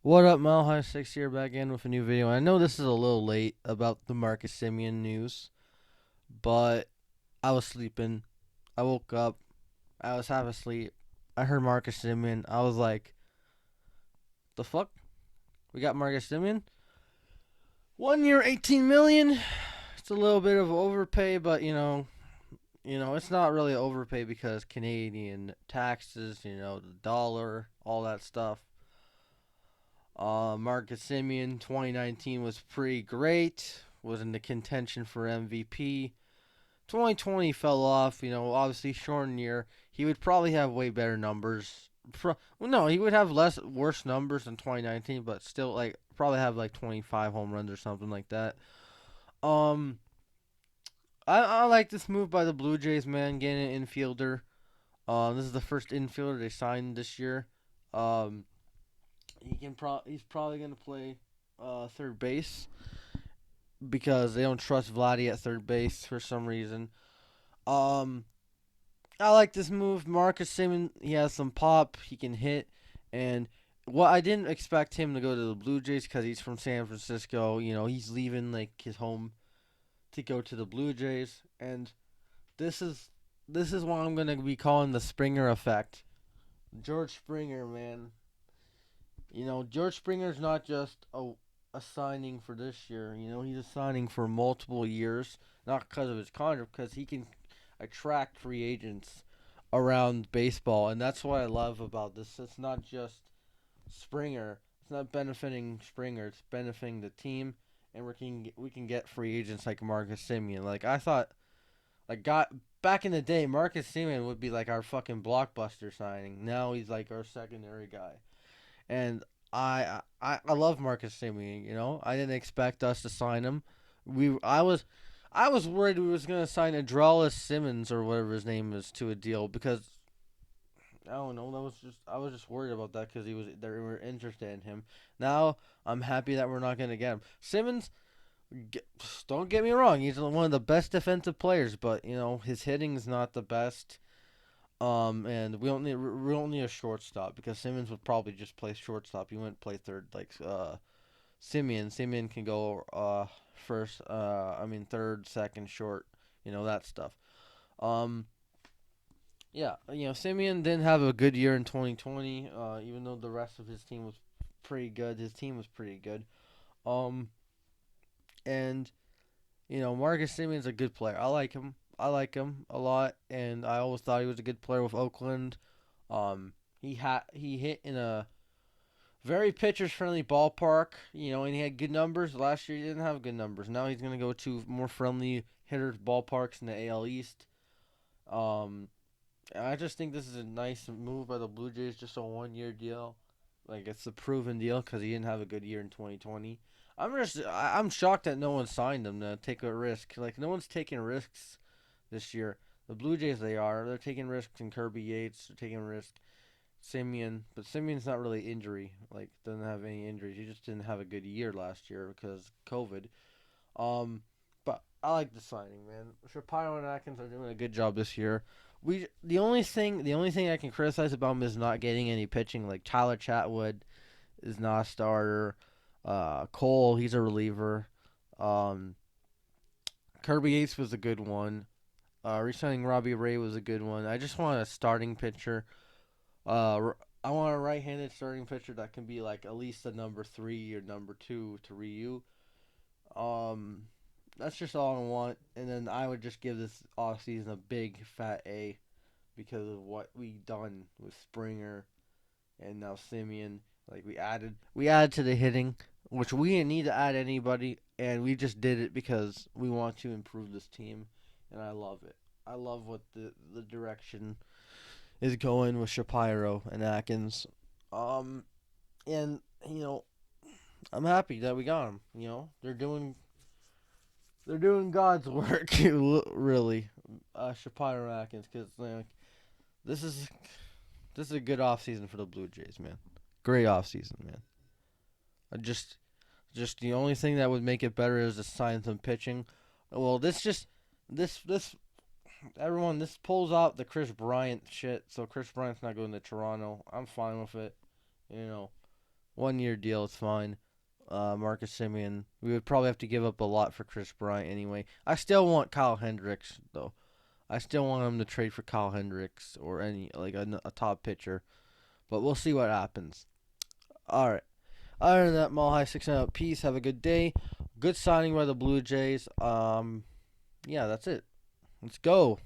What up, Mile High 6 here, back in with a new video. I know this is a little late about the Marcus Simeon news, but I was sleeping. I woke up. I was half asleep. I heard Marcus Simeon. I was like, the fuck? We got Marcus Simeon? 1 year, 18 million? It's a little bit of overpay, but it's not really overpay because Canadian taxes, the dollar, all that stuff. Marcus Simeon, 2019 was pretty great. Was in the contention for MVP. 2020 fell off. Obviously shortened year. He would probably have way better numbers. Well, no, he would have worse numbers than 2019, but still probably have like 25 home runs or something like that. Um, I like this move by the Blue Jays, man, getting an infielder. This is the first infielder they signed this year. Um, he's probably gonna play third base because they don't trust Vladdy at third base for some reason. Um, I like this move. Marcus Simeon, he has some pop. He can hit, and I didn't expect him to go to the Blue Jays because he's from San Francisco. He's leaving like his home to go to the Blue Jays, and this is this is what I'm gonna be calling the Springer effect. George Springer, man. George Springer's not just a signing for this year. He's a signing for multiple years, not because of his contract, because he can attract free agents around baseball, and that's what I love about this. It's not just Springer. It's not benefiting Springer. It's benefiting the team, and we can get free agents like Marcus Simeon. Like I thought, got back in the day, Marcus Simeon would be like our fucking blockbuster signing. Now he's like our secondary guy, and I love Marcus Simeon. I didn't expect us to sign him. I was worried we was gonna sign Adralis Simmons or whatever his name is to a deal because I don't know. I was just worried about that because they were interested in him. Now I'm happy that we're not gonna get him. Simmons, don't get me wrong, he's one of the best defensive players, but his hitting is not the best. And we don't need a shortstop because Simmons would probably just play shortstop. He wouldn't play third like Simeon. Simeon can go first. Third, second, short. That stuff. Um, yeah. Simeon didn't have a good year in 2020. Even though the rest of his team was pretty good, his team was pretty good. Um, and Marcus Simeon's a good player. I like him. I like him a lot, and I always thought he was a good player with Oakland. He hit in a very pitchers friendly ballpark, and he had good numbers. Last year he didn't have good numbers. Now he's gonna go to more friendly hitters ballparks in the AL East. Um, I just think this is a nice move by the Blue Jays, just a 1 year deal. Like it's a proven deal because he didn't have a good year in 2020. I'm shocked that no one signed him to take a risk. Like no one's taking risks this year. The Blue Jays they are. They're taking risks in Kirby Yates. They're taking risks Simeon, but Simeon's not really injury. Like doesn't have any injuries. He just didn't have a good year last year because COVID. Um, but I like the signing, man. Shapiro and Atkins are doing a good job this year. The only thing I can criticize about him is not getting any pitching. Like Tyler Chatwood is not a starter. Cole, he's a reliever. Um, Kirby Yates was a good one. Resigning Robbie Ray was a good one. I just want a starting pitcher. I want a right-handed starting pitcher that can be like at least a number three or number two to Ryu. Um, that's just all I want. And then I would just give this off season a big fat A because of what we done with Springer and now Simeon. Like we added to the hitting, which we didn't need to add anybody, and we just did it because we want to improve this team, and I love it. I love what the direction is going with Shapiro and Atkins. Um, and I'm happy that we got them. They're doing God's work, really. Shapiro and Atkins, because this is this is a good off season for the Blue Jays, man. Great off season, man. I just the only thing that would make it better is to sign some pitching. Well, this everyone this pulls out the Chris Bryant shit, so Chris Bryant's not going to Toronto. I'm fine with it. You know, 1 year deal is fine. Marcus Simeon, we would probably have to give up a lot for Chris Bryant anyway. I still want Kyle Hendricks though. I still want him to trade for Kyle Hendricks or any like a top pitcher, but we'll see what happens. All right. Other than that, Mile High 6 out. Peace. Have a good day. Good signing by the Blue Jays. Yeah, that's it. Let's go.